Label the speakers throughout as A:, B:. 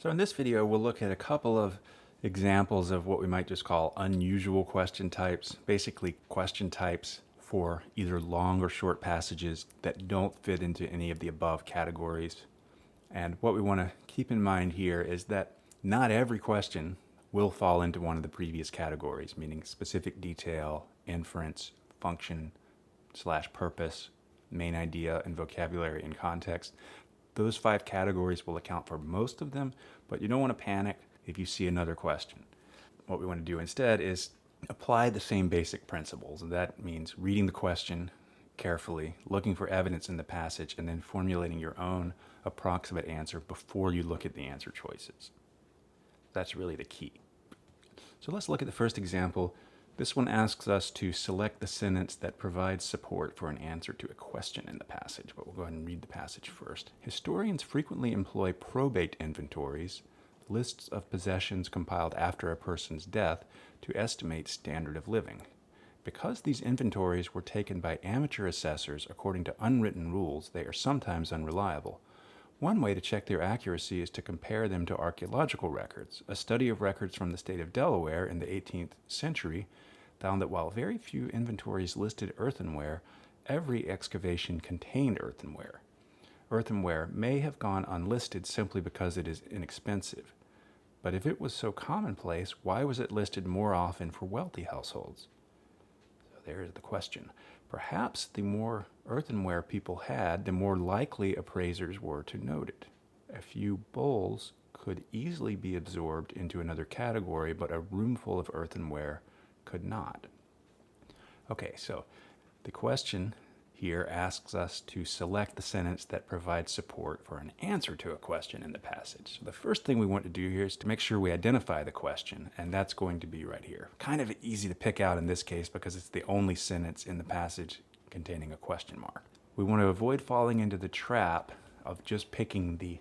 A: So in this video, we'll look at a couple of examples of what we might just call unusual question types, basically question types for either long or short passages that don't fit into any of the above categories. And what we want to keep in mind here is that not every question will fall into one of the previous categories, meaning specific detail, inference, function / purpose, main idea, and vocabulary and context. Those 5 categories will account for most of them, but you don't want to panic if you see another question. What we want to do instead is apply the same basic principles, and that means reading the question carefully, looking for evidence in the passage, and then formulating your own approximate answer before you look at the answer choices. That's really the key. So let's look at the first example. This one asks us to select the sentence that provides support for an answer to a question in the passage, but we'll go ahead and read the passage first. Historians frequently employ probate inventories, lists of possessions compiled after a person's death, to estimate standard of living. Because these inventories were taken by amateur assessors according to unwritten rules, they are sometimes unreliable. One way to check their accuracy is to compare them to archaeological records. A study of records from the state of Delaware in the 18th century found that while very few inventories listed earthenware, every excavation contained earthenware. Earthenware may have gone unlisted simply because it is inexpensive. But if it was so commonplace, why was it listed more often for wealthy households? So there's the question. Perhaps the more earthenware people had, the more likely appraisers were to note it. A few bowls could easily be absorbed into another category, but a roomful of earthenware could not. Okay, so the question here asks us to select the sentence that provides support for an answer to a question in the passage. So the first thing we want to do here is to make sure we identify the question, and that's going to be right here. Kind of easy to pick out in this case because it's the only sentence in the passage containing a question mark. We want to avoid falling into the trap of just picking the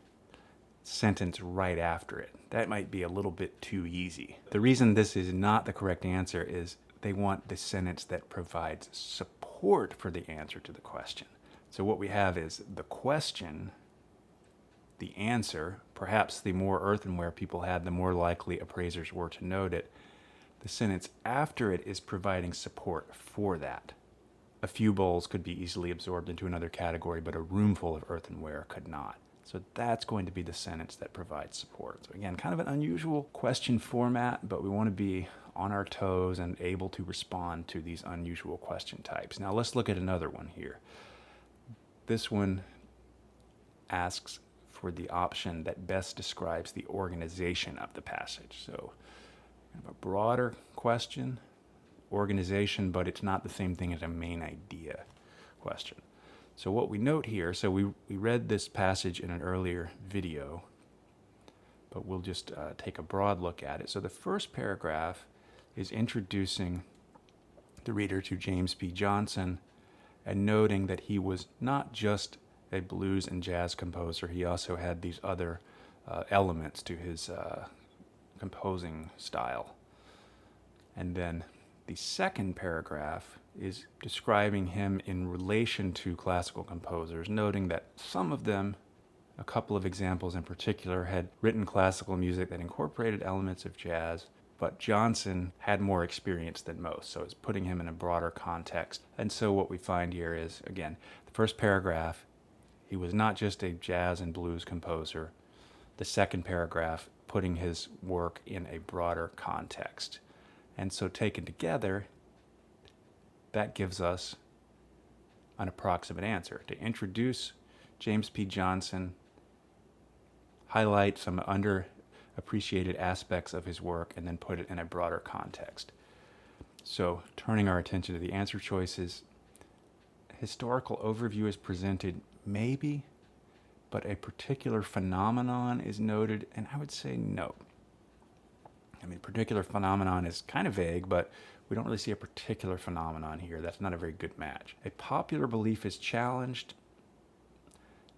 A: sentence right after it. That might be a little bit too easy. The reason this is not the correct answer is they want the sentence that provides support for the answer to the question. So what we have is the question, the answer. Perhaps the more earthenware people had, the more likely appraisers were to note it. The sentence after it is providing support for that. A few bowls could be easily absorbed into another category, but a roomful of earthenware could not. So that's going to be the sentence that provides support. So again, kind of an unusual question format, but we want to be on our toes and able to respond to these unusual question types. Now let's look at another one here. This one asks for the option that best describes the organization of the passage. So kind of a broader question, organization, but it's not the same thing as a main idea question. So what we note here, so we read this passage in an earlier video, but we'll just take a broad look at it. So the first paragraph is introducing the reader to James P. Johnson and noting that he was not just a blues and jazz composer, he also had these other elements to his composing style. And then the second paragraph is describing him in relation to classical composers, noting that some of them, a couple of examples in particular, had written classical music that incorporated elements of jazz, but Johnson had more experience than most, so it's putting him in a broader context. And so what we find here is, again, the first paragraph, he was not just a jazz and blues composer. The second paragraph, putting his work in a broader context. And so taken together, that gives us an approximate answer. To introduce James P. Johnson, highlight some underappreciated aspects of his work, and then put it in a broader context. So turning our attention to the answer choices, historical overview is presented maybe, but a particular phenomenon is noted, and I would say no. I mean, particular phenomenon is kind of vague, but we don't really see a particular phenomenon here. That's not a very good match. A popular belief is challenged.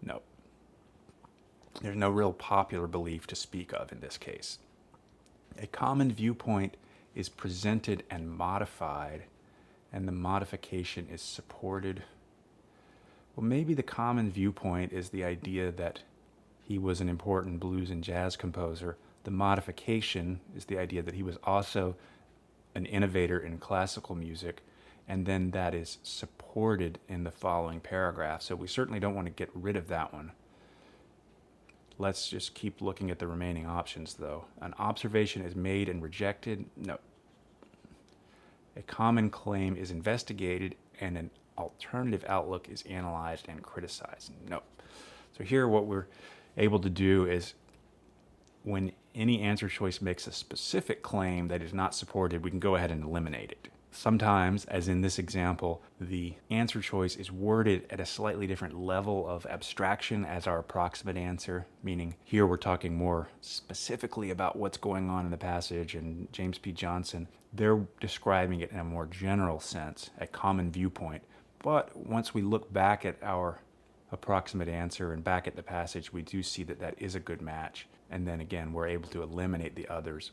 A: No. There's no real popular belief to speak of in this case. A common viewpoint is presented and modified, and the modification is supported. Well, maybe the common viewpoint is the idea that he was an important blues and jazz composer. The modification is the idea that he was also an innovator in classical music, and then that is supported in the following paragraph. So we certainly don't want to get rid of that one. Let's just keep looking at the remaining options, though. An observation is made and rejected. No. A common claim is investigated, and an alternative outlook is analyzed and criticized. No. So here what we're able to do is, when any answer choice makes a specific claim that is not supported, we can go ahead and eliminate it. Sometimes, as in this example, the answer choice is worded at a slightly different level of abstraction as our approximate answer, meaning here we're talking more specifically about what's going on in the passage, and James P. Johnson, they're describing it in a more general sense, a common viewpoint. But once we look back at our approximate answer and back at the passage, we do see that that is a good match. And then again, we're able to eliminate the others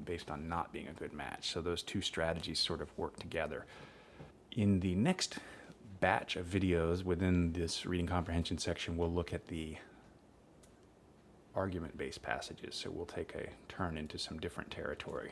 A: based on not being a good match. So those two strategies sort of work together. In the next batch of videos within this reading comprehension section, we'll look at the argument-based passages. So we'll take a turn into some different territory.